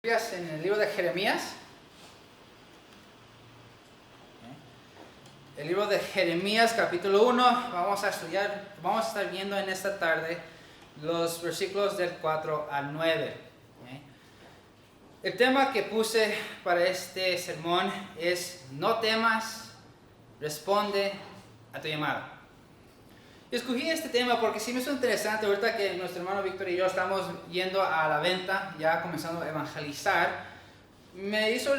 En el libro de Jeremías. El libro de Jeremías, capítulo 1, vamos a estar viendo en esta tarde los versículos del 4 al 9. El tema que puse para este sermón es: no temas, responde a tu llamado. Y escogí este tema porque sí me hizo interesante ahorita que nuestro hermano Víctor y yo estamos yendo a la venta, ya comenzando a evangelizar. Me hizo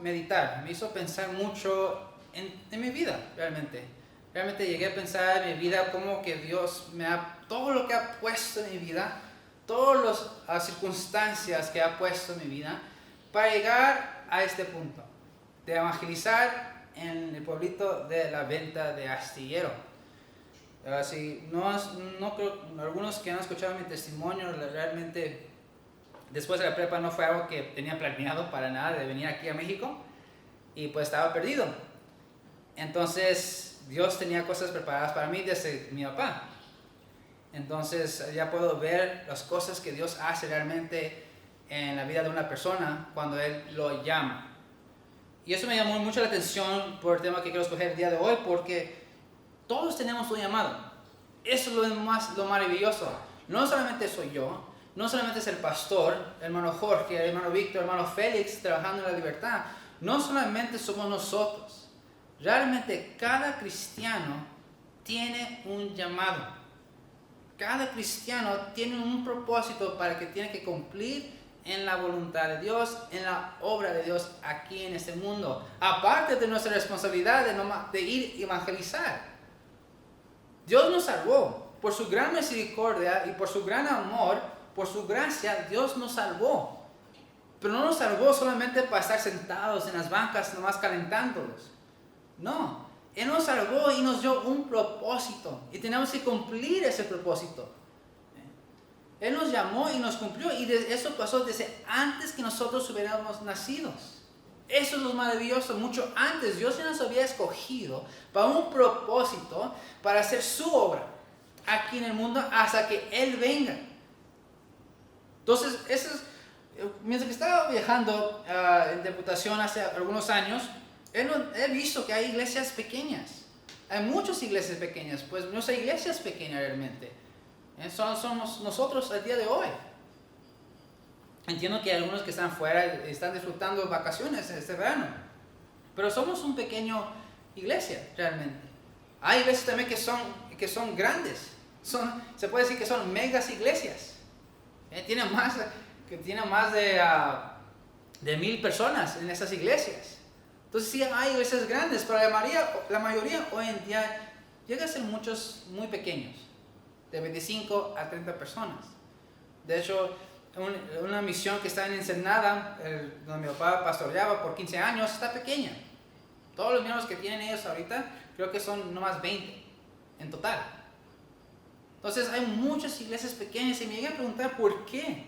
meditar, me hizo pensar mucho en mi vida, realmente. Realmente llegué a pensar en mi vida, como que Dios todo lo que ha puesto en mi vida, todas las circunstancias que ha puesto en mi vida, para llegar a este punto, de evangelizar en el pueblito de la venta de Astillero. No creo, algunos que han escuchado mi testimonio, realmente después de la prepa no fue algo que tenía planeado para nada de venir aquí a México, y pues estaba perdido. Entonces Dios tenía cosas preparadas para mí desde mi papá. Entonces ya puedo ver las cosas que Dios hace realmente en la vida de una persona cuando Él lo llama. Y eso me llamó mucho la atención por el tema que quiero escoger el día de hoy, porque todos tenemos un llamado. Eso es lo maravilloso. No solamente soy yo, no solamente es el pastor, el hermano Jorge, el hermano Víctor, el hermano Félix trabajando en la libertad. No solamente somos nosotros. Realmente cada cristiano tiene un llamado. Cada cristiano tiene un propósito para que tiene que cumplir en la voluntad de Dios, en la obra de Dios aquí en este mundo. Aparte de nuestra responsabilidad de ir a evangelizar. Dios nos salvó por su gran misericordia y por su gran amor, por su gracia. Dios nos salvó. Pero no nos salvó solamente para estar sentados en las bancas nomás calentándolos. No, Él nos salvó y nos dio un propósito. Y tenemos que cumplir ese propósito. Él nos llamó y nos cumplió, y eso pasó desde antes que nosotros hubiéramos nacido. Eso es lo maravilloso. Mucho antes Dios ya nos había escogido para un propósito, para hacer su obra aquí en el mundo hasta que Él venga. Entonces, mientras que estaba viajando en deputación hace algunos años, he visto que hay iglesias pequeñas. Hay muchas iglesias pequeñas, pues nuestra iglesia es pequeña realmente. Somos nosotros el día de hoy. Entiendo que hay algunos que están fuera están disfrutando vacaciones este verano, pero somos una pequeña iglesia realmente. Hay iglesias también que son grandes, se puede decir que son megas iglesias. Tienen más de 1,000 personas en esas iglesias. Entonces sí hay iglesias grandes, pero la mayoría hoy en día llega a ser muchos muy pequeños, de 25 a 30 personas. De hecho, una misión que está en Ensenada, donde mi papá pastoreaba por 15 años, está pequeña. Todos los miembros que tienen ellos ahorita, creo que son nomás 20 en total. Entonces hay muchas iglesias pequeñas, y me llegué a preguntar por qué.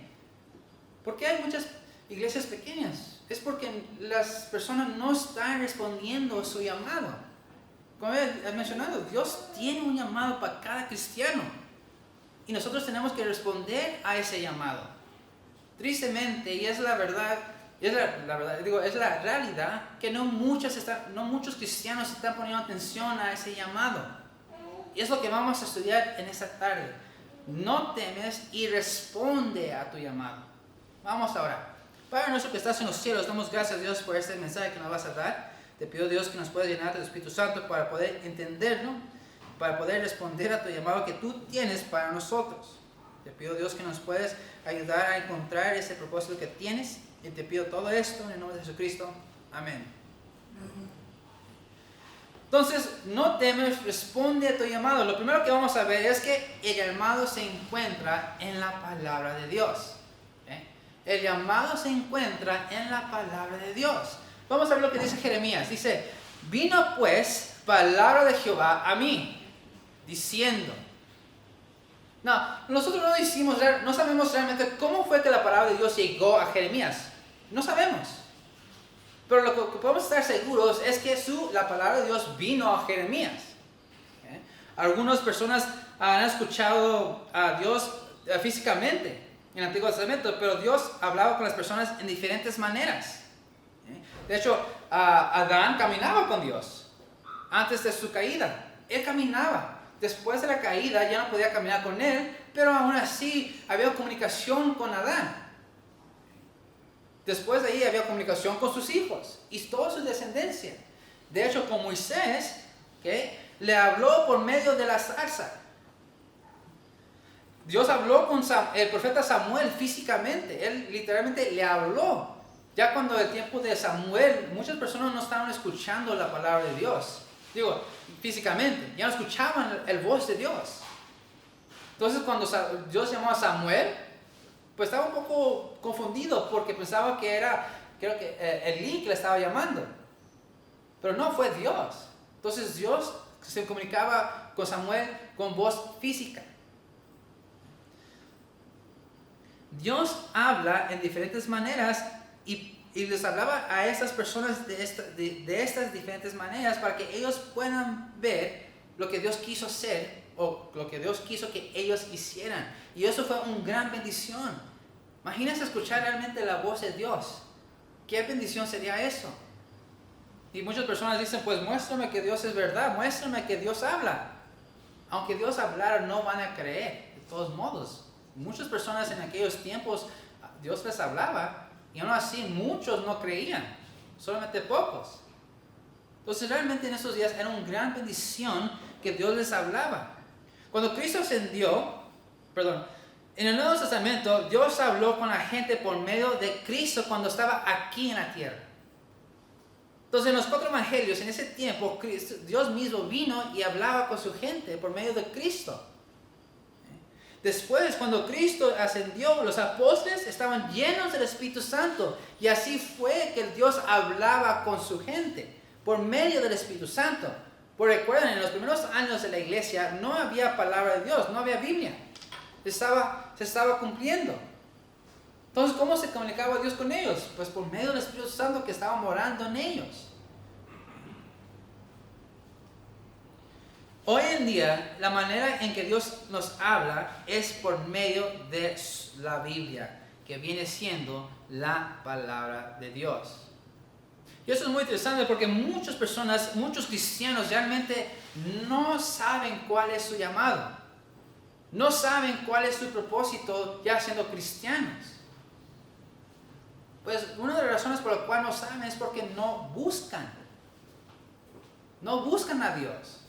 ¿Por qué hay muchas iglesias pequeñas? Es porque las personas no están respondiendo a su llamado. Como he mencionado, Dios tiene un llamado para cada cristiano. Y nosotros tenemos que responder a ese llamado. Tristemente, y es la verdad, es la realidad, que no muchos cristianos están poniendo atención a ese llamado. Y es lo que vamos a estudiar en esta tarde. No temes y responde a tu llamado. Vamos ahora. Padre nuestro que estás en los cielos, damos gracias a Dios por este mensaje que nos vas a dar. Te pido, Dios, que nos puedas llenar del Espíritu Santo para poder entenderlo, para poder responder a tu llamado que tú tienes para nosotros. Te pido, Dios, que nos puedes ayudar a encontrar ese propósito que tienes, y te pido todo esto en el nombre de Jesucristo. Amén. Entonces, no temes, responde a tu llamado. Lo primero que vamos a ver es que el llamado se encuentra en la palabra de Dios. El llamado se encuentra en la palabra de Dios. Vamos a ver lo que dice Jeremías. Dice: vino pues palabra de Jehová a mí, diciendo. Nosotros no sabemos realmente cómo fue que la palabra de Dios llegó a Jeremías. No sabemos. Pero lo que podemos estar seguros es que la palabra de Dios vino a Jeremías. Algunas personas han escuchado a Dios físicamente. en el Antiguo Testamento, pero Dios hablaba con las personas en diferentes maneras. De hecho, Adán caminaba con Dios antes de su caída. Él caminaba. Después de la caída ya no podía caminar con él, pero aún así había comunicación con Adán. Después de ahí había comunicación con sus hijos y toda su descendencia. De hecho, con Moisés, le habló por medio de la zarza. Dios habló con el profeta Samuel físicamente. Él literalmente le habló. Ya cuando el tiempo de Samuel, muchas personas no estaban escuchando la palabra de Dios. Digo, físicamente. Ya no escuchaban el voz de Dios. Entonces cuando Dios llamó a Samuel, pues estaba un poco confundido porque pensaba que era, creo que Elí que le estaba llamando. Pero no, fue Dios. Entonces Dios se comunicaba con Samuel con voz física. Dios habla en diferentes maneras y les hablaba a estas personas de estas diferentes maneras para que ellos puedan ver lo que Dios quiso hacer o lo que Dios quiso que ellos hicieran. Y eso fue una gran bendición. Imagínense escuchar realmente la voz de Dios. ¿Qué bendición sería eso? Y muchas personas dicen, pues muéstrame que Dios es verdad, muéstrame que Dios habla. Aunque Dios hablara, no van a creer, de todos modos. Muchas personas en aquellos tiempos, Dios les hablaba, y aún así muchos no creían, solamente pocos. Entonces realmente en esos días era una gran bendición que Dios les hablaba. Cuando Cristo ascendió, en el Nuevo Testamento, Dios habló con la gente por medio de Cristo cuando estaba aquí en la tierra. Entonces en los 4 evangelios, en ese tiempo, Dios mismo vino y hablaba con su gente por medio de Cristo. Después, cuando Cristo ascendió, los apóstoles estaban llenos del Espíritu Santo. Y así fue que Dios hablaba con su gente, por medio del Espíritu Santo. Porque recuerden, en los primeros años de la iglesia no había palabra de Dios, no había Biblia. Se estaba cumpliendo. Entonces, ¿cómo se comunicaba Dios con ellos? Pues por medio del Espíritu Santo que estaba morando en ellos. Hoy en día, la manera en que Dios nos habla es por medio de la Biblia, que viene siendo la palabra de Dios. Y eso es muy interesante porque muchas personas, muchos cristianos realmente no saben cuál es su llamado. No saben cuál es su propósito ya siendo cristianos. Pues una de las razones por las cuales no saben es porque no buscan. No buscan a Dios.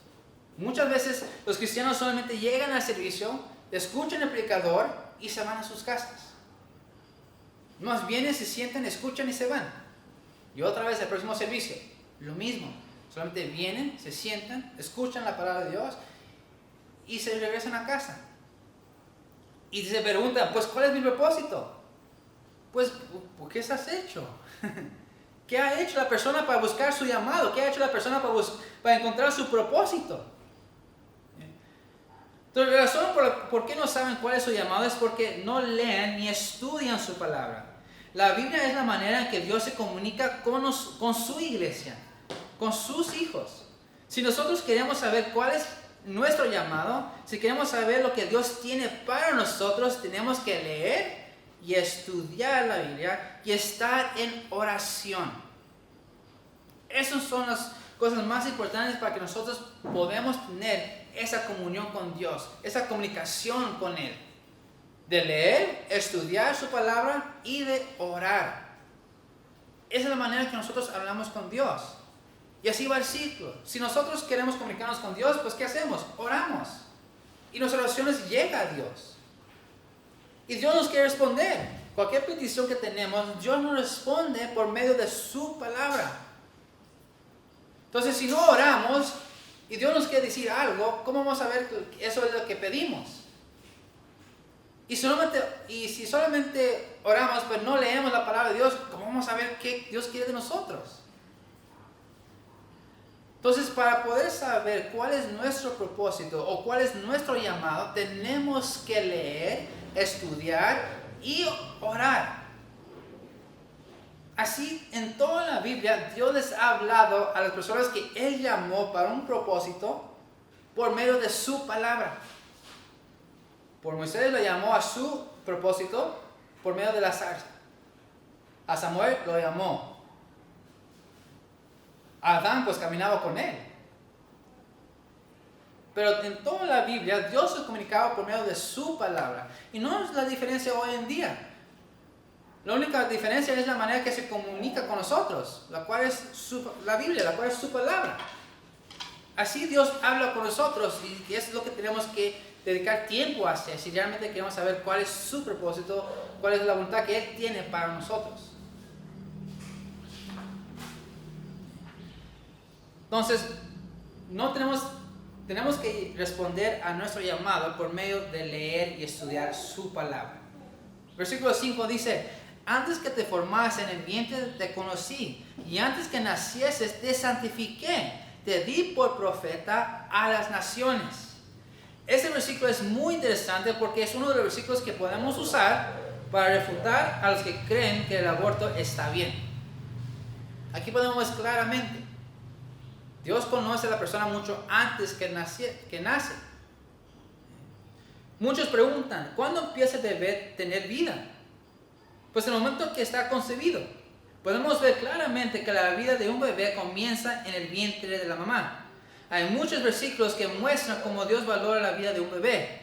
Muchas veces los cristianos solamente llegan al servicio, escuchan al predicador y se van a sus casas. Más vienen, se sientan, escuchan y se van. Y otra vez el próximo servicio, lo mismo. Solamente vienen, se sientan, escuchan la palabra de Dios y se regresan a casa. Y se preguntan, pues ¿cuál es mi propósito? Pues, ¿por qué estás hecho? ¿Qué ha hecho la persona para buscar su llamado? ¿Qué ha hecho la persona para encontrar su propósito? Entonces, la razón por qué no saben cuál es su llamado es porque no leen ni estudian su palabra. La Biblia es la manera en que Dios se comunica con su iglesia, con sus hijos. Si nosotros queremos saber cuál es nuestro llamado, si queremos saber lo que Dios tiene para nosotros, tenemos que leer y estudiar la Biblia y estar en oración. Esas son las cosas más importantes para que nosotros podamos tener esa comunión con Dios, esa comunicación con Él. De leer, estudiar su palabra y de orar. Esa es la manera que nosotros hablamos con Dios. Y así va el ciclo. Si nosotros queremos comunicarnos con Dios, pues ¿qué hacemos? Oramos. Y nuestras oraciones llegan a Dios. Y Dios nos quiere responder. Cualquier petición que tenemos, Dios nos responde por medio de su palabra. Entonces, si no oramos y Dios nos quiere decir algo, ¿cómo vamos a ver que eso es lo que pedimos? Y si solamente oramos, pero no leemos la palabra de Dios, ¿cómo vamos a ver qué Dios quiere de nosotros? Entonces, para poder saber cuál es nuestro propósito o cuál es nuestro llamado, tenemos que leer, estudiar y orar. Así, en toda la Biblia, Dios les ha hablado a las personas que Él llamó para un propósito por medio de su palabra. Por Moisés lo llamó a su propósito por medio de la zarza. A Samuel lo llamó. A Adán pues caminaba con él. Pero en toda la Biblia Dios se comunicaba por medio de su palabra. Y no es la diferencia hoy en día. La única diferencia es la manera que se comunica con nosotros, la cual es la Biblia, la cual es su palabra. Así Dios habla con nosotros y es lo que tenemos que dedicar tiempo a hacer si realmente queremos saber cuál es su propósito, cuál es la voluntad que Él tiene para nosotros. Entonces, tenemos que responder a nuestro llamado por medio de leer y estudiar su palabra. Versículo 5 dice: antes que te formaras en el vientre te conocí, y antes que nacieses te santifiqué, te di por profeta a las naciones. Este versículo es muy interesante porque es uno de los versículos que podemos usar para refutar a los que creen que el aborto está bien. Aquí podemos ver claramente: Dios conoce a la persona mucho antes que nace. Muchos preguntan: ¿cuándo empieza a tener vida? Pues en el momento que está concebido. Podemos ver claramente que la vida de un bebé comienza en el vientre de la mamá. Hay muchos versículos que muestran cómo Dios valora la vida de un bebé.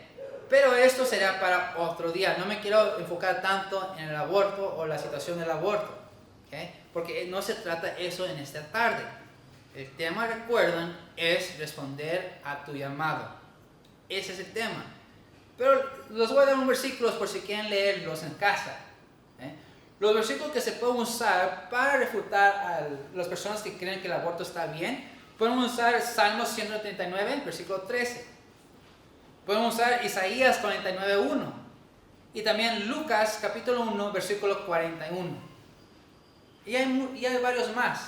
Pero esto será para otro día. No me quiero enfocar tanto en el aborto o la situación del aborto, ¿okay? Porque no se trata eso en esta tarde. El tema, recuerdan, es responder a tu llamado. Ese es el tema. Pero les voy a dar unos versículos por si quieren leerlos en casa. Los versículos que se pueden usar para refutar a las personas que creen que el aborto está bien, pueden usar Salmos 139, versículo 13. Pueden usar Isaías 49:1. Y también Lucas capítulo 1, versículo 41. Y hay varios más.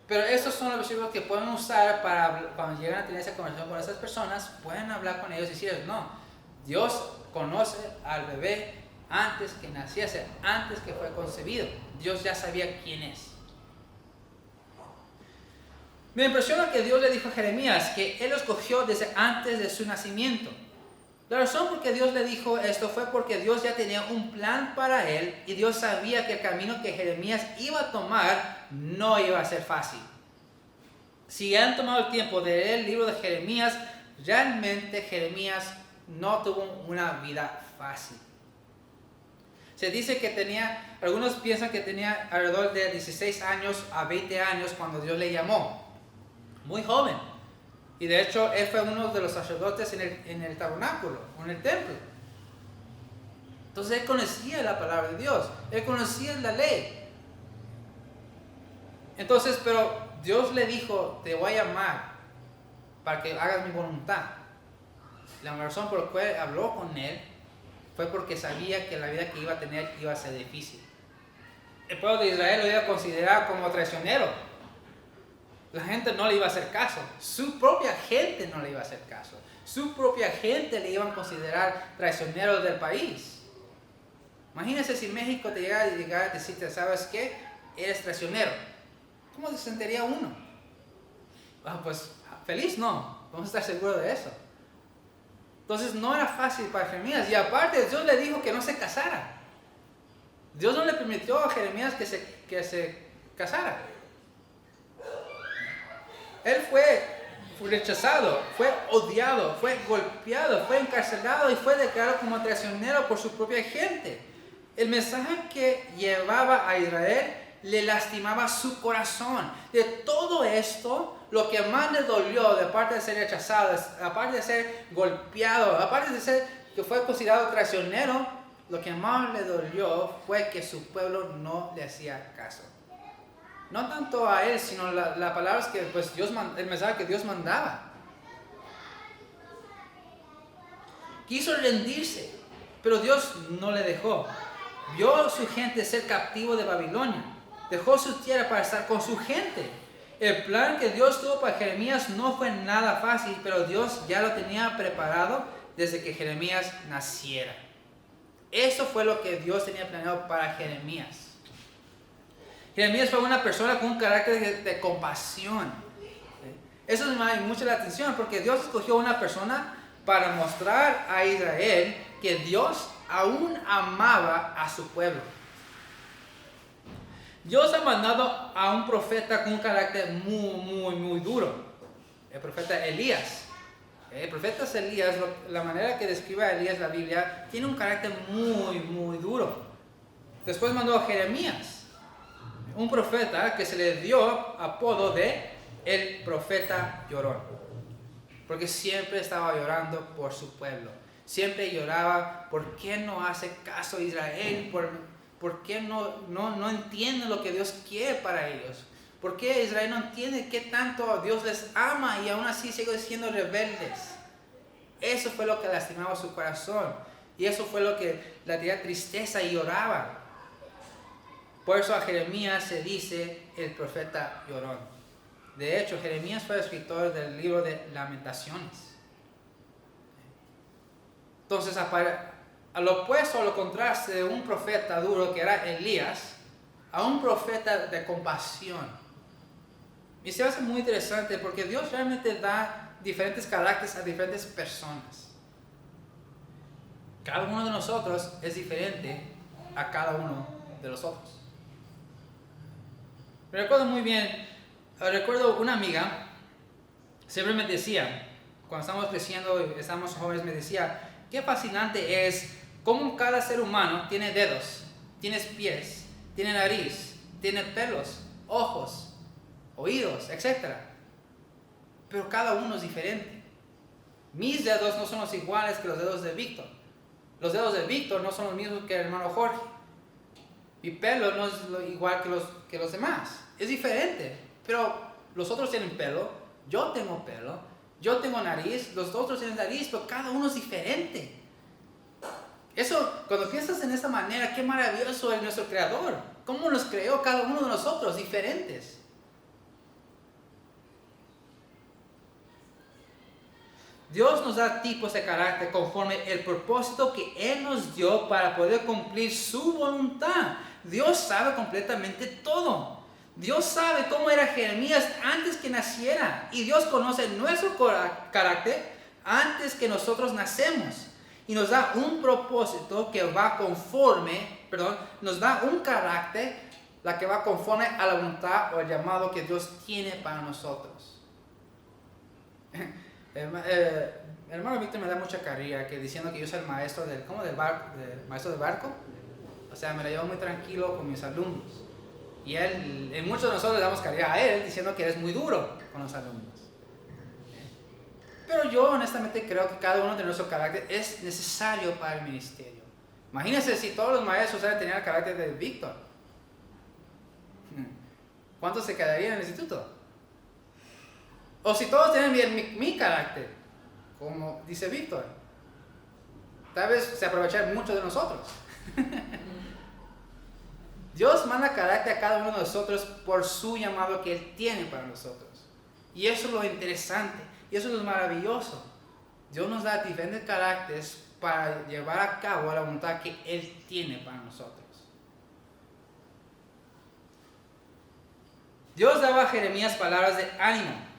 Pero estos son los versículos que pueden usar para cuando llegan a tener esa conversación con esas personas, pueden hablar con ellos y decirles: no, Dios conoce al bebé antes que naciese, antes que fue concebido. Dios ya sabía quién es. Me impresiona que Dios le dijo a Jeremías que Él lo escogió desde antes de su nacimiento. La razón por que Dios le dijo esto fue porque Dios ya tenía un plan para él y Dios sabía que el camino que Jeremías iba a tomar no iba a ser fácil. Si han tomado el tiempo de leer el libro de Jeremías, realmente Jeremías no tuvo una vida fácil. Se dice que algunos piensan que tenía alrededor de 16 años a 20 años cuando Dios le llamó. Muy joven. Y de hecho, él fue uno de los sacerdotes en el tabernáculo, en el templo. Entonces, él conocía la palabra de Dios. Él conocía la ley. Entonces, pero Dios le dijo: te voy a llamar para que hagas mi voluntad. La razón por la cual habló con él fue porque sabía que la vida que iba a tener iba a ser difícil. El pueblo de Israel lo iba a considerar como traicionero. La gente no le iba a hacer caso. Su propia gente no le iba a hacer caso. Su propia gente le iban a considerar traicionero del país. Imagínense si México te llegara a decirte: ¿sabes qué? Eres traicionero. ¿Cómo se sentiría uno? Pues feliz no. Vamos a estar seguros de eso. Entonces no era fácil para Jeremías. Y aparte Dios le dijo que no se casara. Dios no le permitió a Jeremías que se casara. Él fue rechazado, fue odiado, fue golpeado, fue encarcelado y fue declarado como traicionero por su propia gente. El mensaje que llevaba a Israel le lastimaba su corazón. De todo esto, lo que más le dolió, de parte de ser rechazado, aparte de ser golpeado, aparte de ser que fue considerado traicionero, lo que más le dolió fue que su pueblo no le hacía caso. No tanto a él, sino la palabra que pues el mensaje que Dios mandaba. Quiso rendirse, pero Dios no le dejó. Vio a su gente ser captivo de Babilonia. Dejó su tierra para estar con su gente. El plan que Dios tuvo para Jeremías no fue nada fácil, pero Dios ya lo tenía preparado desde que Jeremías naciera. Eso fue lo que Dios tenía planeado para Jeremías. Jeremías fue una persona con un carácter de compasión. Eso me llama mucho la atención porque Dios escogió una persona para mostrar a Israel que Dios aún amaba a su pueblo. Dios ha mandado a un profeta con un carácter muy duro, el profeta Elías. El profeta Elías, la manera que describe a Elías la Biblia, tiene un carácter muy duro. Después mandó a Jeremías, un profeta que se le dio apodo de el profeta llorón, porque siempre estaba llorando por su pueblo. Siempre lloraba, ¿por qué no hace caso a Israel? ¿Por qué no entiende lo que Dios quiere para ellos? ¿Por qué Israel no entiende qué tanto Dios les ama y aún así sigue siendo rebeldes? Eso fue lo que lastimaba su corazón. Y eso fue lo que le tenía tristeza y lloraba. Por eso a Jeremías se dice el profeta llorón. De hecho, Jeremías fue el escritor del libro de Lamentaciones. Entonces, al opuesto, al contraste de un profeta duro que era Elías, a un profeta de compasión. Y se hace muy interesante porque Dios realmente da diferentes caracteres a diferentes personas. Cada uno de nosotros es diferente a cada uno de los otros. Me recuerdo muy bien, recuerdo una amiga, siempre me decía, cuando estábamos creciendo, estábamos jóvenes, me decía, qué fascinante es cómo cada ser humano tiene dedos, tiene pies, tiene nariz, tiene pelos, ojos, oídos, etc. Pero cada uno es diferente. Mis dedos no son los iguales que los dedos de Víctor. Los dedos de Víctor no son los mismos que el hermano Jorge. Mi pelo no es igual que los demás. Es diferente. Pero los otros tienen pelo, yo tengo pelo, yo tengo nariz, los otros tienen nariz, pero cada uno es diferente. Eso, cuando piensas en esta manera, qué maravilloso es nuestro Creador. Cómo nos creó cada uno de nosotros diferentes. Dios nos da tipos de carácter conforme el propósito que Él nos dio para poder cumplir su voluntad. Dios sabe completamente todo. Dios sabe cómo era Jeremías antes que naciera. Y Dios conoce nuestro carácter antes que nosotros nacemos. Y nos da un propósito que va nos da un carácter la que va conforme a la voluntad o el llamado que Dios tiene para nosotros. El hermano Víctor me da mucha carrilla que diciendo que yo soy el maestro del maestro del barco. O sea, me la llevo muy tranquilo con mis alumnos. Y muchos de nosotros le damos carrilla a él diciendo que eres muy duro con los alumnos. Pero yo honestamente creo que cada uno de nuestro carácter es necesario para el ministerio. Imagínense si todos los maestros tenían el carácter de Víctor. ¿Cuántos se quedarían en el instituto? O si todos tienen mi carácter, como dice Víctor, tal vez se aprovecharan mucho de nosotros. Dios manda carácter a cada uno de nosotros por su llamado que Él tiene para nosotros. Y eso es lo interesante, y eso es lo maravilloso. Dios nos da diferentes caracteres para llevar a cabo la voluntad que Él tiene para nosotros. Dios daba a Jeremías palabras de ánimo.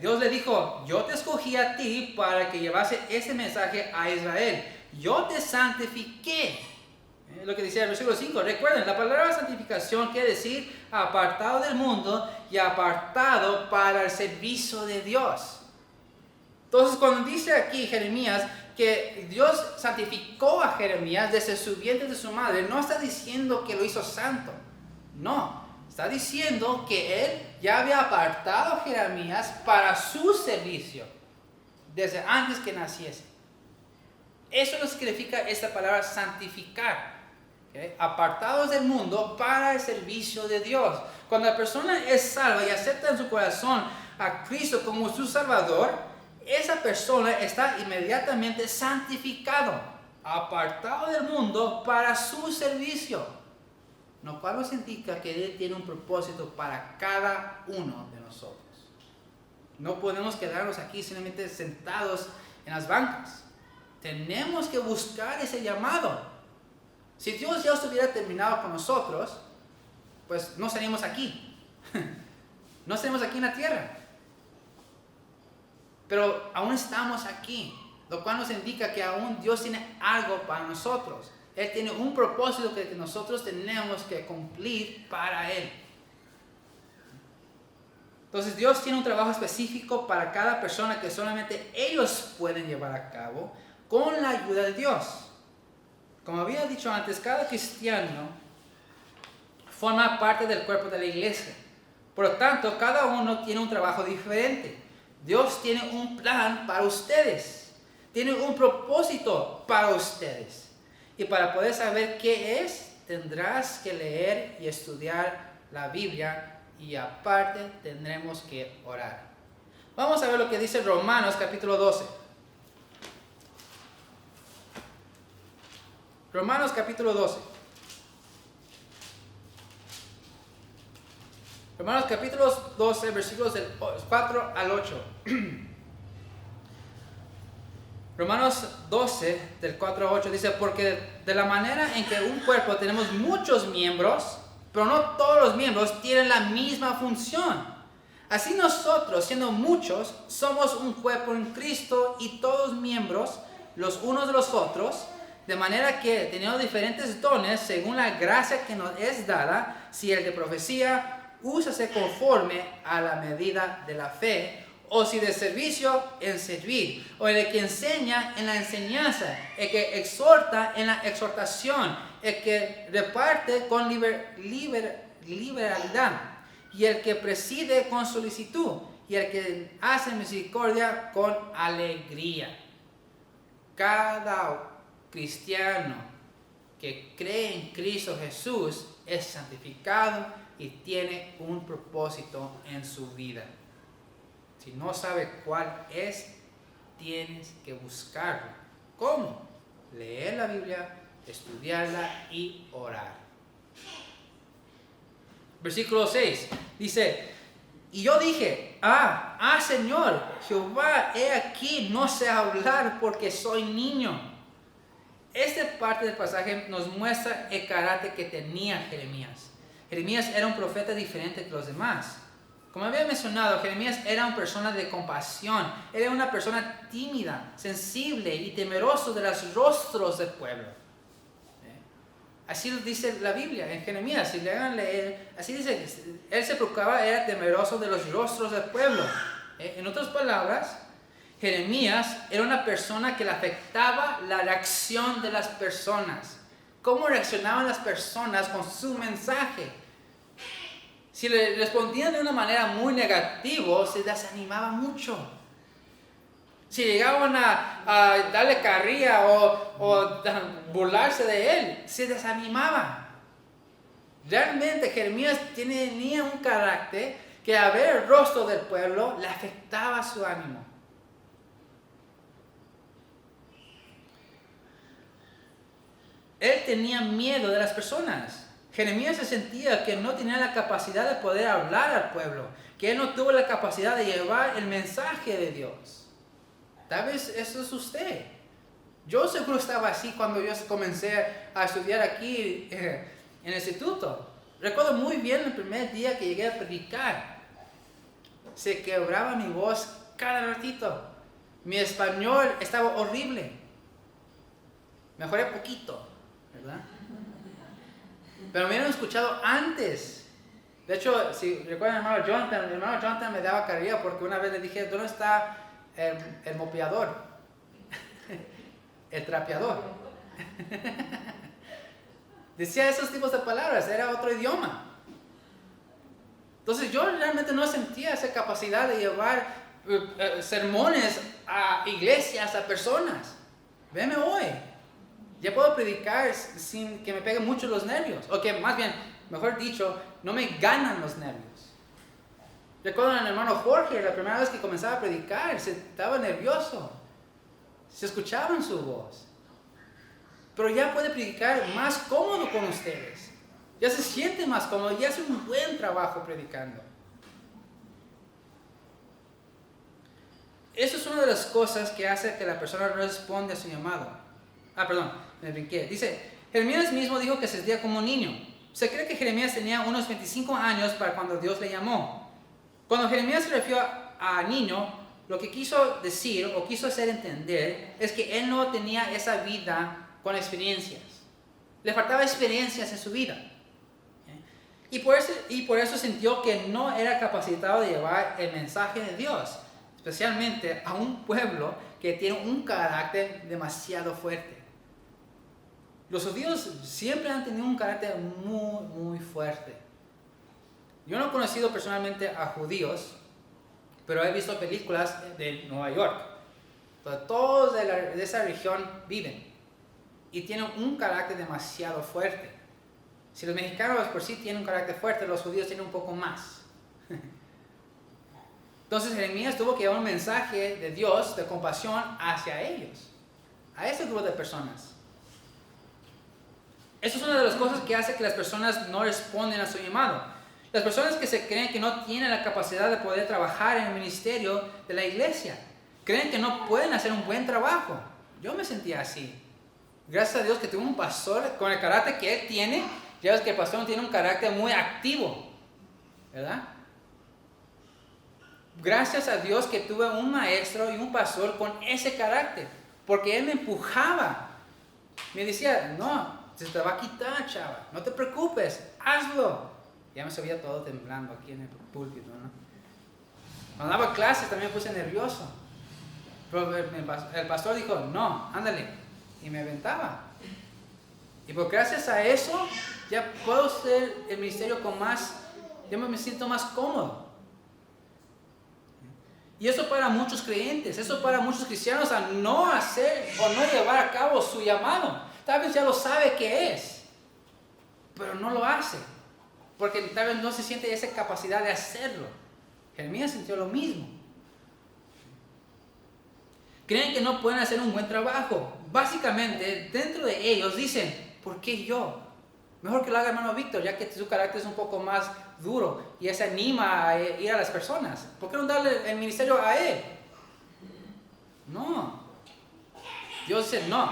Dios le dijo, yo te escogí a ti para que llevase ese mensaje a Israel. Yo te santifiqué. Lo que dice el versículo 5. Recuerden, la palabra santificación quiere decir apartado del mundo y apartado para el servicio de Dios. Entonces, cuando dice aquí Jeremías que Dios santificó a Jeremías desde su vientre de su madre, no está diciendo que lo hizo santo. No. Está diciendo que Él ya había apartado a Jeremías para su servicio desde antes que naciese. Eso es lo que significa esta palabra santificar. ¿Okay? Apartados del mundo para el servicio de Dios. Cuando la persona es salva y acepta en su corazón a Cristo como su Salvador, esa persona está inmediatamente santificado, apartado del mundo para su servicio. Lo cual nos indica que Él tiene un propósito para cada uno de nosotros. No podemos quedarnos aquí simplemente sentados en las bancas. Tenemos que buscar ese llamado. Si Dios ya estuviera terminado con nosotros, pues no estaríamos aquí. No estaríamos aquí en la tierra. Pero aún estamos aquí. lo cual nos indica que aún Dios tiene algo para nosotros. Él tiene un propósito que nosotros tenemos que cumplir para Él. Entonces Dios tiene un trabajo específico para cada persona que solamente ellos pueden llevar a cabo con la ayuda de Dios. Como había dicho antes, cada cristiano forma parte del cuerpo de la iglesia. Por lo tanto, cada uno tiene un trabajo diferente. Dios tiene un plan para ustedes. Tiene un propósito para ustedes. Y para poder saber qué es, tendrás que leer y estudiar la Biblia. Y aparte tendremos que orar. Vamos a ver lo que dice Romanos capítulo 12. Romanos capítulo 12. Romanos capítulo 12, versículos del 4 al 8. Romanos 12, del 4 al 8 dice, porque de la manera en que un cuerpo tenemos muchos miembros, pero no todos los miembros tienen la misma función. Así nosotros, siendo muchos, somos un cuerpo en Cristo y todos miembros los unos de los otros, de manera que tenemos diferentes dones según la gracia que nos es dada. Si el de profecía, úsase conforme a la medida de la fe, o si de servicio, en servir, o el que enseña en la enseñanza, el que exhorta en la exhortación, el que reparte con liberalidad, y el que preside con solicitud, y el que hace misericordia con alegría. Cada cristiano que cree en Cristo Jesús es santificado y tiene un propósito en su vida. Si no sabe cuál es, tienes que buscarlo. ¿Cómo? Leer la Biblia, estudiarla y orar. Versículo 6 dice, y yo dije, Señor, Jehová, he aquí, no sé hablar porque soy niño. Esta parte del pasaje nos muestra el carácter que tenía Jeremías. Jeremías era un profeta diferente que los demás. Como había mencionado, Jeremías era una persona de compasión, era una persona tímida, sensible y temeroso de los rostros del pueblo. Así lo dice la Biblia en Jeremías, si le hagan leer, así dice, él se preocupaba, era temeroso de los rostros del pueblo. En otras palabras, Jeremías era una persona que le afectaba la reacción de las personas. ¿Cómo reaccionaban las personas con su mensaje? Si le respondían de una manera muy negativa, se desanimaba mucho. Si llegaban a darle carrilla o burlarse de él, se desanimaba. Realmente Jeremías tenía un carácter que a ver el rostro del pueblo le afectaba su ánimo. Él tenía miedo de las personas. Jeremías se sentía que no tenía la capacidad de poder hablar al pueblo, que él no tuvo la capacidad de llevar el mensaje de Dios. Tal vez eso es usted. Yo seguro estaba así cuando yo comencé a estudiar aquí en el instituto. Recuerdo muy bien el primer día que llegué a predicar. Se quebraba mi voz cada ratito. Mi español estaba horrible. Mejoré poquito, ¿verdad? Pero me hubieran escuchado antes. De hecho, si recuerdan al hermano Jonathan me daba carrilla porque una vez le dije, ¿dónde está el mopeador? El trapeador. Decía esos tipos de palabras, era otro idioma. Entonces yo realmente no sentía esa capacidad de llevar sermones a iglesias, a personas. Veme hoy. Ya puedo predicar sin que me peguen mucho los nervios. O que más bien, mejor dicho, no me ganan los nervios. Recuerdo al hermano Jorge, la primera vez que comenzaba a predicar, estaba nervioso. Se escuchaba en su voz. Pero ya puede predicar más cómodo con ustedes. Ya se siente más cómodo, ya hace un buen trabajo predicando. Eso es una de las cosas que hace que la persona responda a su llamado. Me brinqué. Dice, Jeremías mismo dijo que se sentía como un niño. Se cree que Jeremías tenía unos 25 años para cuando Dios le llamó. Cuando Jeremías se refirió a niño, lo que quiso decir o quiso hacer entender es que él no tenía esa vida con experiencias. Le faltaba experiencias en su vida. Y por eso sintió que no era capacitado de llevar el mensaje de Dios, especialmente a un pueblo que tiene un carácter demasiado fuerte. Los judíos siempre han tenido un carácter muy, muy fuerte. Yo no he conocido personalmente a judíos, pero he visto películas de Nueva York. Todos de esa región viven y tienen un carácter demasiado fuerte. Si los mexicanos por sí tienen un carácter fuerte, los judíos tienen un poco más. Entonces Jeremías tuvo que llevar un mensaje de Dios, de compasión hacia ellos, a ese grupo de personas. Eso es una de las cosas que hace que las personas no responden a su llamado. Las personas que se creen que no tienen la capacidad de poder trabajar en el ministerio de la iglesia, creen que no pueden hacer un buen trabajo. Yo me sentía así. Gracias a Dios que tuve un pastor con el carácter que él tiene. Ya ves que el pastor no tiene un carácter muy activo, ¿verdad? Gracias a Dios que tuve un maestro y un pastor con ese carácter, porque él me empujaba. Me decía, no, se te va a quitar, chava, no te preocupes, hazlo. Ya me subía todo temblando aquí en el púlpito, ¿no? Cuando daba clases también me puse nervioso. Pero el pastor dijo, no, ándale, y me aventaba. Y pues gracias a eso, ya puedo hacer el ministerio con más, yo me siento más cómodo. Y eso para muchos creyentes, eso para muchos cristianos a no hacer o no llevar a cabo su llamado. Tal vez ya lo sabe que es, pero no lo hace, porque tal vez no se siente esa capacidad de hacerlo. Jeremías sintió lo mismo. Creen que no pueden hacer un buen trabajo. Básicamente, dentro de ellos dicen, ¿por qué yo? Mejor que lo haga hermano Víctor, ya que su carácter es un poco más duro y se anima a ir a las personas. ¿Por qué no darle el ministerio a él? No. Dios dice, no.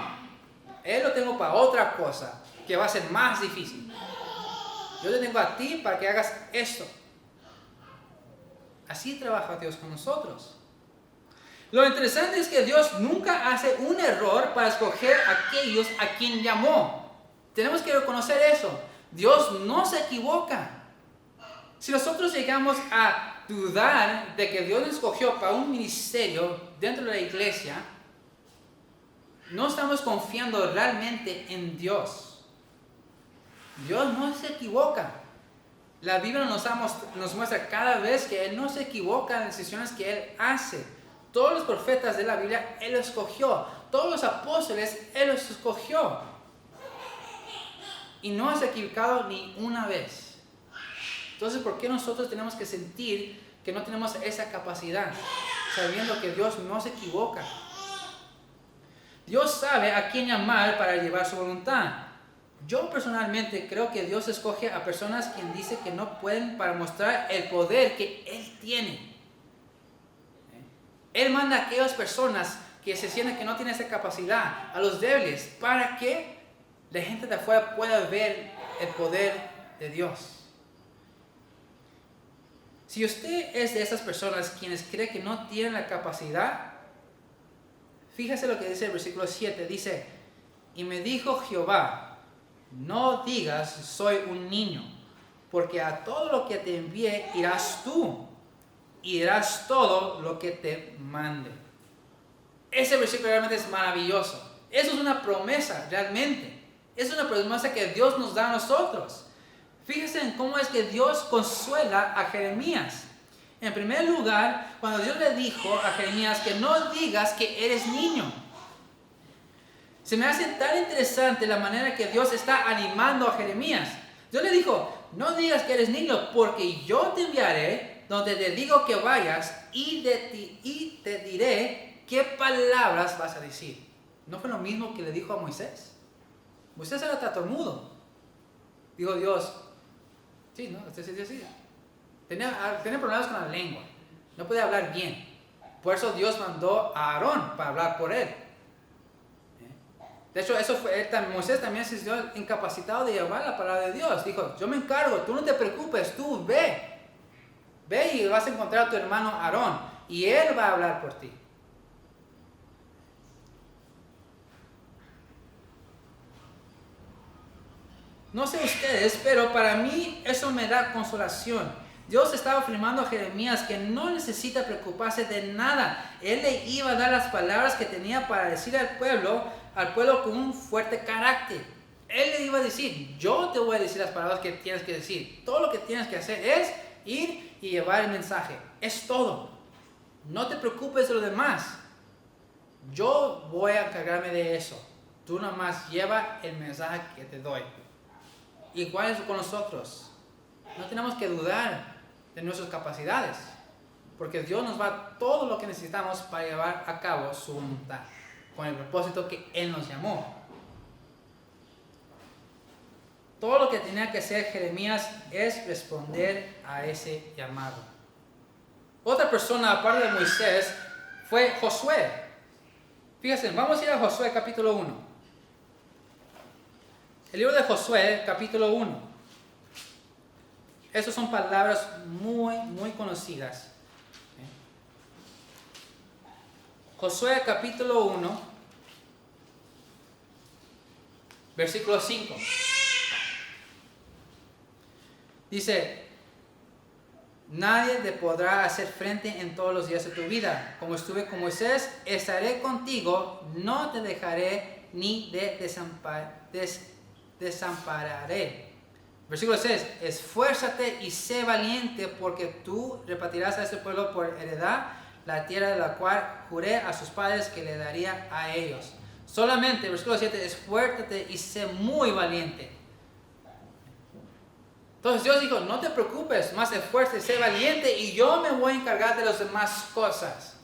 Él lo tengo para otra cosa, que va a ser más difícil. Yo te tengo a ti para que hagas esto. Así trabaja Dios con nosotros. Lo interesante es que Dios nunca hace un error para escoger a aquellos a quien llamó. Tenemos que reconocer eso. Dios no se equivoca. Si nosotros llegamos a dudar de que Dios nos escogió para un ministerio dentro de la iglesia, no estamos confiando realmente en Dios. Dios no se equivoca. La Biblia nos muestra cada vez que Él no se equivoca en las decisiones que Él hace. Todos los profetas de la Biblia Él los escogió. Todos los apóstoles Él los escogió. Y no se ha equivocado ni una vez. Entonces, ¿por qué nosotros tenemos que sentir que no tenemos esa capacidad? Sabiendo que Dios no se equivoca. Dios sabe a quién llamar para llevar su voluntad. Yo personalmente creo que Dios escoge a personas quien dice que no pueden para mostrar el poder que Él tiene. Él manda a aquellas personas que se sienten que no tienen esa capacidad, a los débiles, para que la gente de afuera pueda ver el poder de Dios. Si usted es de esas personas quienes cree que no tienen la capacidad, fíjese lo que dice el versículo 7. Dice, y me dijo Jehová, no digas soy un niño, porque a todo lo que te envíe irás tú, y harás todo lo que te mande. Ese versículo realmente es maravilloso. Eso es una promesa realmente. Es una promesa que Dios nos da a nosotros. Fíjense en cómo es que Dios consuela a Jeremías. En primer lugar, cuando Dios le dijo a Jeremías que no digas que eres niño. Se me hace tan interesante la manera que Dios está animando a Jeremías. Dios le dijo, no digas que eres niño, porque yo te enviaré donde te digo que vayas y te diré qué palabras vas a decir. ¿No fue lo mismo que le dijo a Moisés? Moisés era tartamudo. Dijo Dios, sí, ¿no? Sí. Tenía problemas con la lengua. No podía hablar bien. Por eso Dios mandó a Aarón para hablar por él. De hecho, Moisés también se sintió incapacitado de llevar la palabra de Dios. Dijo, yo me encargo, tú no te preocupes, tú ve. Ve y vas a encontrar a tu hermano Aarón. y Él va a hablar por ti. No sé ustedes, pero para mí eso me da consolación. Dios estaba afirmando a Jeremías que no necesita preocuparse de nada. Él le iba a dar las palabras que tenía para decir al pueblo con un fuerte carácter. Él le iba a decir, yo te voy a decir las palabras que tienes que decir. Todo lo que tienes que hacer es ir y llevar el mensaje. Es todo. No te preocupes de lo demás. Yo voy a encargarme de eso. Tú nomás lleva el mensaje que te doy. Igual es con nosotros. No tenemos que dudar de nuestras capacidades, porque Dios nos va a dar todo lo que necesitamos para llevar a cabo su voluntad, con el propósito que Él nos llamó. Todo lo que tenía que hacer Jeremías es responder a ese llamado. Otra persona aparte de Moisés fue Josué. Fíjense, vamos a ir a Josué capítulo 1. El libro de Josué, capítulo 1. Esas son palabras muy conocidas. Josué, capítulo 1, versículo 5. Dice, nadie te podrá hacer frente en todos los días de tu vida. Como estuve con Moisés, estaré contigo, no te dejaré ni te desampararé. Versículo 6. Esfuérzate y sé valiente, porque tú repartirás a este pueblo por heredad la tierra de la cual juré a sus padres que le daría a ellos. Solamente, versículo 7, esfuérzate y sé muy valiente. Entonces Dios dijo, no te preocupes, más esfuérzate, sé valiente y yo me voy a encargar de las demás cosas.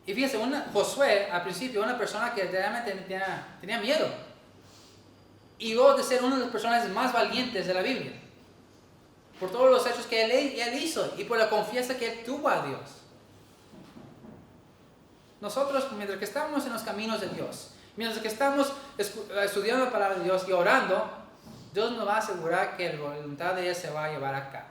Y fíjense, Josué al principio, una persona que realmente tenía miedo. Y luego de ser uno de los personajes más valientes de la Biblia. Por todos los hechos que él hizo y por la confianza que él tuvo a Dios. Nosotros, mientras que estamos en los caminos de Dios, mientras que estamos estudiando la palabra de Dios y orando, Dios nos va a asegurar que la voluntad de Él se va a llevar a cabo.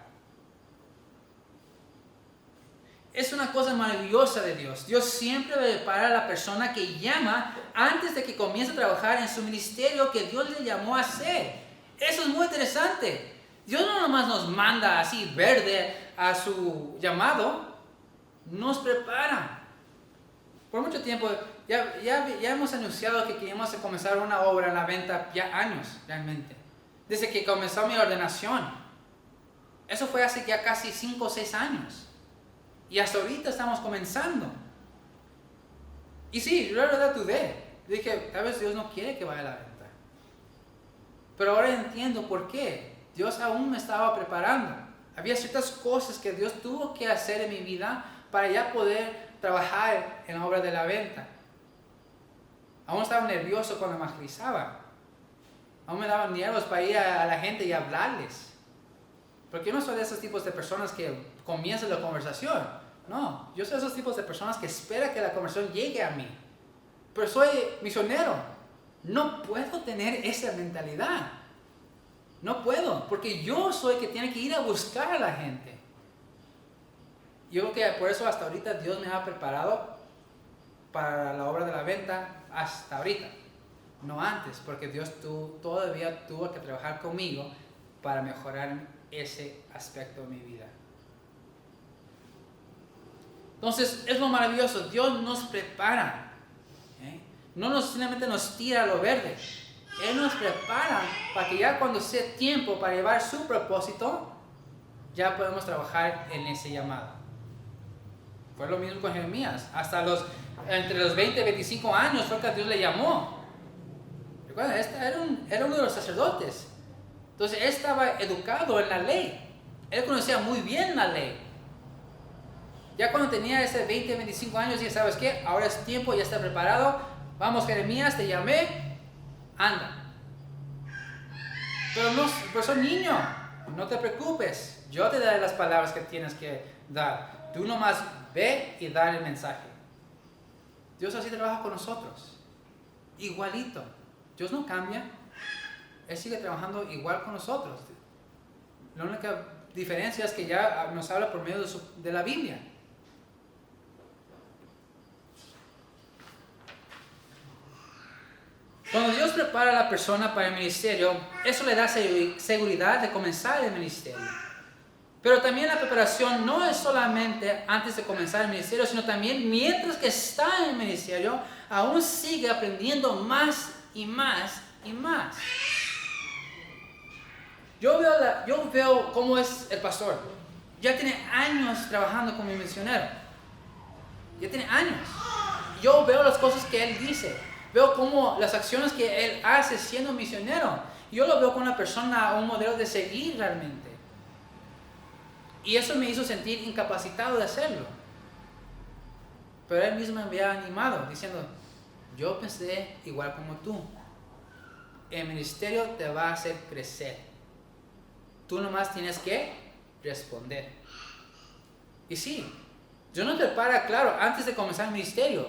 Es una cosa maravillosa de Dios. Dios siempre prepara a la persona que llama antes de que comience a trabajar en su ministerio que Dios le llamó a hacer. Eso es muy interesante. Dios no nomás nos manda así verde a su llamado, nos prepara. Por mucho tiempo ya hemos anunciado que queríamos comenzar una obra en la venta ya años realmente. Desde que comenzó mi ordenación. Eso fue hace ya casi 5 o 6 años. Y hasta ahorita estamos comenzando. Y sí, yo la verdad dudé. Dije, tal vez Dios no quiere que vaya a la venta. Pero ahora entiendo por qué. Dios aún me estaba preparando. Había ciertas cosas que Dios tuvo que hacer en mi vida para ya poder trabajar en la obra de la venta. Aún estaba nervioso cuando evangelizaba. Aún me daban nervios para ir a la gente y hablarles. Porque yo no soy de esos tipos de personas que comienzan la conversación. No, yo soy de esos tipos de personas que esperan que la conversación llegue a mí. Pero soy misionero. No puedo tener esa mentalidad. No puedo, porque yo soy el que tiene que ir a buscar a la gente. Yo creo que por eso hasta ahorita Dios me ha preparado para la obra de la venta hasta ahorita. No antes, porque Dios todavía tuvo que trabajar conmigo para mejorar ese aspecto de mi vida. Entonces es lo maravilloso, Dios nos prepara, no simplemente nos tira a lo verde, Él nos prepara para que ya cuando sea tiempo para llevar su propósito, ya podemos trabajar en ese llamado. Fue lo mismo con Jeremías, entre los 20 y 25 años fue que Dios le llamó. Recuerden, era uno de los sacerdotes. Entonces él estaba educado en la ley. Él conocía muy bien la ley. Ya cuando tenía ese 20, 25 años, ya sabes qué, ahora es tiempo, ya está preparado. Vamos, Jeremías, te llamé, anda. Pero soy niño, no te preocupes. Yo te daré las palabras que tienes que dar. Tú nomás ve y da el mensaje. Dios así trabaja con nosotros. Igualito. Dios no cambia. Él sigue trabajando igual con nosotros. La única diferencia es que ya nos habla por medio de la Biblia. prepara a la persona para el ministerio, eso le da seguridad de comenzar el ministerio. Pero también la preparación no es solamente antes de comenzar el ministerio, sino también mientras que está en el ministerio, aún sigue aprendiendo más y más y más. Yo veo cómo es el pastor. Ya tiene años trabajando como misionero. Ya tiene años. Yo veo las cosas que él dice. Veo cómo las acciones que él hace siendo misionero. Yo lo veo como una persona, un modelo de seguir realmente. Y eso me hizo sentir incapacitado de hacerlo. Pero él mismo me había animado, diciendo, yo pensé igual como tú. El ministerio te va a hacer crecer. Tú nomás tienes que responder. Y sí, Dios nos prepara, claro, antes de comenzar el ministerio.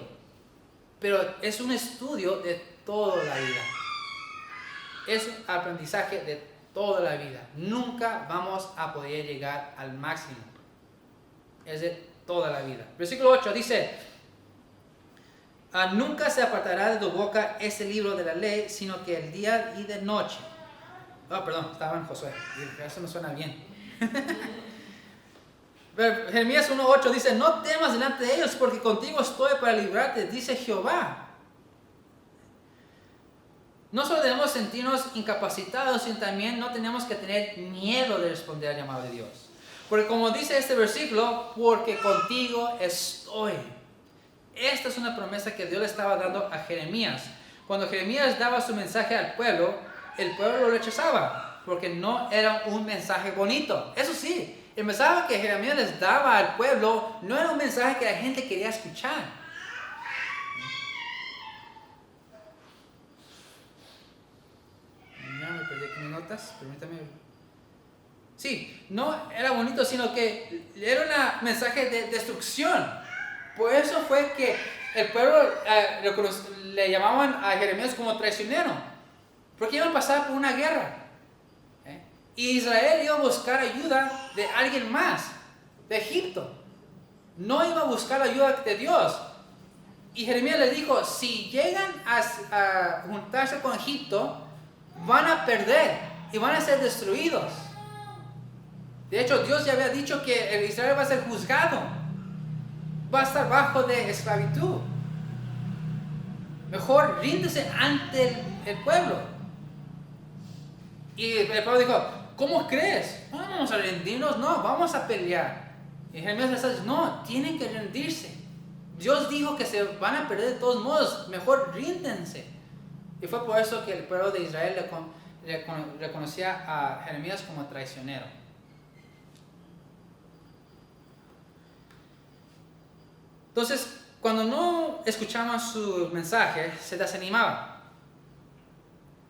Pero es un estudio de toda la vida. Es un aprendizaje de toda la vida. Nunca vamos a poder llegar al máximo. Es de toda la vida. Versículo 8 dice, nunca se apartará de tu boca este libro de la ley, sino que el día y de noche. Perdón, estaba en Josué. Eso no suena bien. Jeremías 1:8 dice, no temas delante de ellos, porque contigo estoy para librarte, dice Jehová. No solo debemos sentirnos incapacitados, sino también no tenemos que tener miedo de responder al llamado de Dios. Porque como dice este versículo, porque contigo estoy. Esta es una promesa que Dios le estaba dando a Jeremías. Cuando Jeremías daba su mensaje al pueblo, el pueblo lo rechazaba, porque no era un mensaje bonito. Eso sí, el mensaje que Jeremías les daba al pueblo no era un mensaje que la gente quería escuchar. Ya me perdí aquí mis notas, permítame. Sí, no era bonito, sino que era un mensaje de destrucción. Por eso fue que el pueblo le llamaban a Jeremías como traicionero, porque iban a pasar por una guerra. Y Israel iba a buscar ayuda de alguien más, de Egipto. No iba a buscar ayuda de Dios. Y Jeremías les dijo, si llegan a juntarse con Egipto, van a perder y van a ser destruidos. De hecho, Dios ya había dicho que el Israel va a ser juzgado. Va a estar bajo de esclavitud. Mejor ríndese ante el pueblo. Y el pueblo dijo, ¿cómo crees? No vamos a rendirnos, no, vamos a pelear. Y Jeremías les dice, no, tienen que rendirse. Dios dijo que se van a perder de todos modos, mejor ríndense. Y fue por eso que el pueblo de Israel reconocía a Jeremías como traicionero. Entonces, cuando no escuchaban su mensaje, se desanimaba.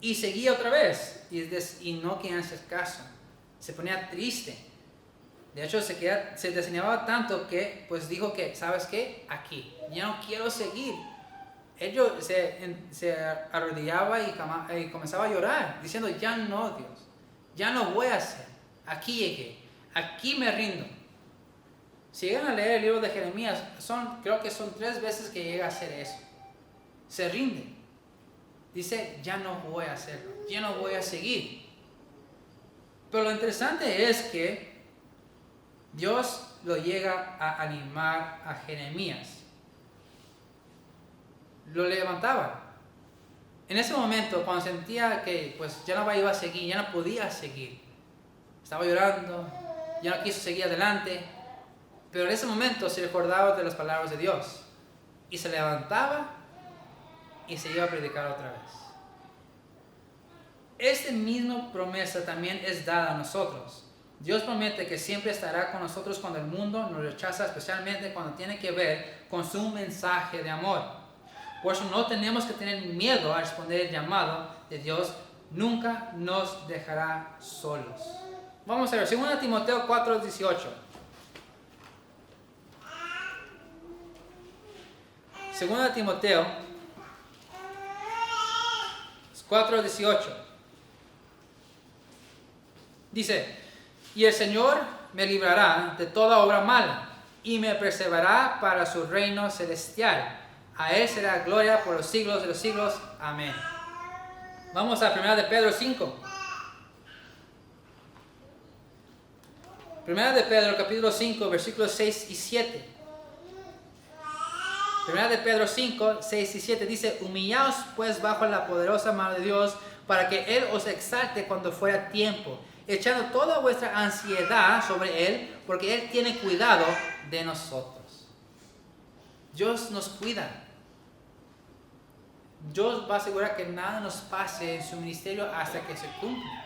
Y seguía otra vez. Y no querían hacer caso. Se ponía triste. De hecho, se desanimaba tanto que pues dijo que, ¿sabes qué? Aquí. Ya no quiero seguir. Ellos se arrodillaba y comenzaba a llorar, diciendo, ya no, Dios. Ya no voy a hacer. Aquí llegué. Aquí me rindo. Si llegan a leer el libro de Jeremías, creo que son 3 veces que llega a hacer eso. Se rinde. Dice, ya no voy a hacerlo. Ya no voy a seguir. Pero lo interesante es que Dios lo llega a animar a Jeremías. Lo levantaba. En ese momento, cuando sentía que pues, ya no iba a seguir, ya no podía seguir. Estaba llorando, ya no quiso seguir adelante. Pero en ese momento se recordaba de las palabras de Dios. Y se levantaba y se iba a predicar otra vez. Esta misma promesa también es dada a nosotros. Dios promete que siempre estará con nosotros cuando el mundo nos rechaza, especialmente cuando tiene que ver con su mensaje de amor. Por eso no tenemos que tener miedo a responder el llamado de Dios. Nunca nos dejará solos. Vamos a ver, 2 Timoteo 4:18. 2 Timoteo 4:18. Dice, y el Señor me librará de toda obra mala y me preservará para su reino celestial. A Él será gloria por los siglos de los siglos. Amén. Vamos a 1 de Pedro 5. 1 de Pedro capítulo 5, versículos 6 y 7. 1 de Pedro 5, 6 y 7 dice: humillaos pues bajo la poderosa mano de Dios, para que Él os exalte cuando fuera tiempo, echando toda vuestra ansiedad sobre Él, porque Él tiene cuidado de nosotros. Dios nos cuida. Dios va a asegurar que nada nos pase en su ministerio hasta que se cumpla.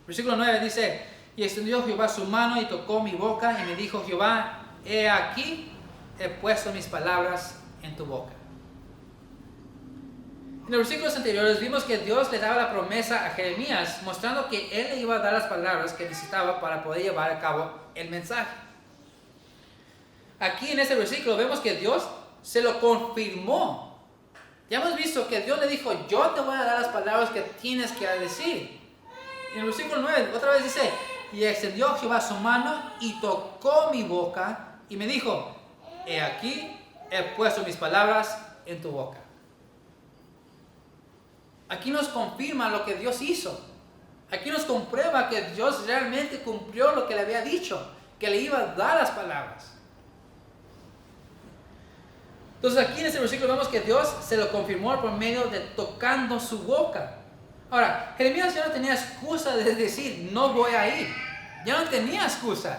Versículo 9 dice: y extendió Jehová su mano y tocó mi boca, y me dijo Jehová: he aquí, he puesto mis palabras en tu boca. En los versículos anteriores vimos que Dios le daba la promesa a Jeremías, mostrando que Él le iba a dar las palabras que necesitaba para poder llevar a cabo el mensaje. Aquí en este versículo vemos que Dios se lo confirmó. Ya hemos visto que Dios le dijo: yo te voy a dar las palabras que tienes que decir. En el versículo 9 otra vez dice: y extendió Jehová su mano y tocó mi boca y me dijo: he aquí, he puesto mis palabras en tu boca. Aquí nos confirma lo que Dios hizo. Aquí nos comprueba que Dios realmente cumplió lo que le había dicho, que le iba a dar las palabras. Entonces aquí en este versículo vemos que Dios se lo confirmó por medio de tocando su boca. Ahora, Jeremías ya no tenía excusa de decir: no voy a ir. Ya no tenía excusa.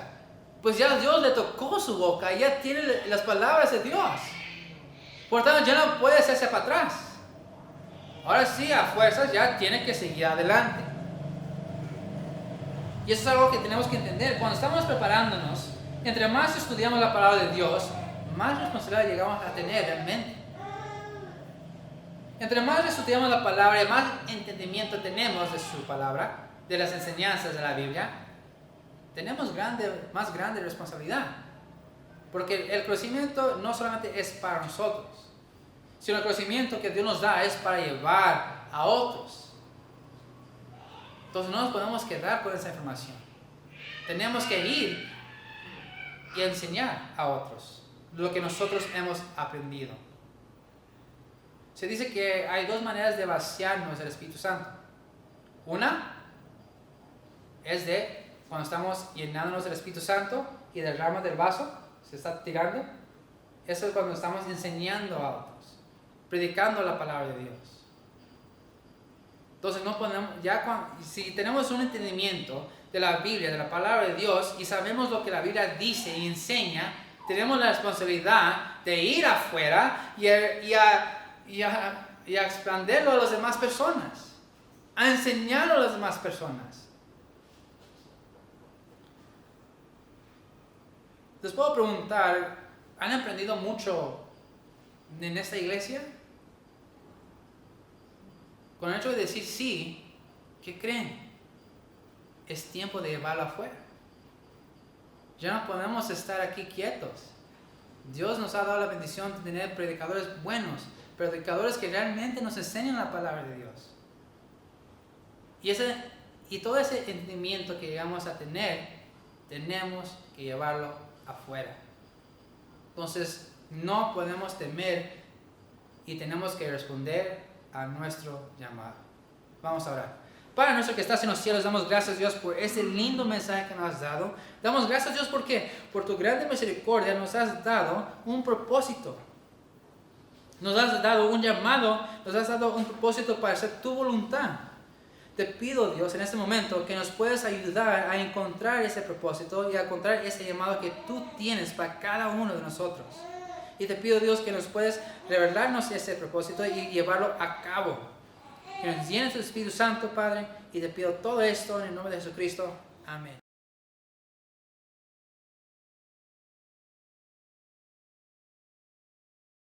Pues ya Dios le tocó su boca y ya tiene las palabras de Dios. Por tanto, ya no puede hacerse para atrás. Ahora sí, a fuerzas ya tiene que seguir adelante. Y eso es algo que tenemos que entender. Cuando estamos preparándonos, entre más estudiamos la palabra de Dios, más responsabilidad llegamos a tener realmente. Entre más estudiamos la palabra y más entendimiento tenemos de su palabra, de las enseñanzas de la Biblia, tenemos más grande responsabilidad. Porque el conocimiento no solamente es para nosotros, sino el conocimiento que Dios nos da es para llevar a otros. Entonces no nos podemos quedar con esa información. Tenemos que ir y enseñar a otros lo que nosotros hemos aprendido. Se dice que hay dos maneras de vaciarnos del Espíritu Santo. Una es de cuando estamos llenándonos del Espíritu Santo y del ramo del vaso se está tirando. Eso es cuando estamos enseñando a otros, predicando la palabra de Dios. Entonces no podemos, si tenemos un entendimiento de la Biblia, de la palabra de Dios, y sabemos lo que la Biblia dice y enseña, tenemos la responsabilidad de ir afuera y a expandirlo a las demás personas, a enseñarlo a las demás personas. Les puedo preguntar: ¿han aprendido mucho en esta iglesia? Con el hecho de decir sí, ¿qué creen? Es tiempo de llevarlo afuera. Ya no podemos estar aquí quietos. Dios nos ha dado la bendición de tener predicadores buenos, predicadores que realmente nos enseñan la palabra de Dios. Y todo ese entendimiento que llegamos a tener, tenemos que llevarlo afuera. Entonces no podemos temer y tenemos que responder a nuestro llamado. Vamos a orar. Padre nuestro que estás en los cielos, damos gracias, Dios, por este lindo mensaje que nos has dado. Damos gracias, Dios, porque por tu grande misericordia nos has dado un propósito. Nos has dado un llamado, nos has dado un propósito para hacer tu voluntad. Te pido, Dios, en este momento que nos puedas ayudar a encontrar ese propósito y a encontrar ese llamado que tú tienes para cada uno de nosotros. Y te pido, Dios, que nos puedas revelarnos ese propósito y llevarlo a cabo. Que nos llenes tu Espíritu Santo, Padre, y te pido todo esto en el nombre de Jesucristo. Amén.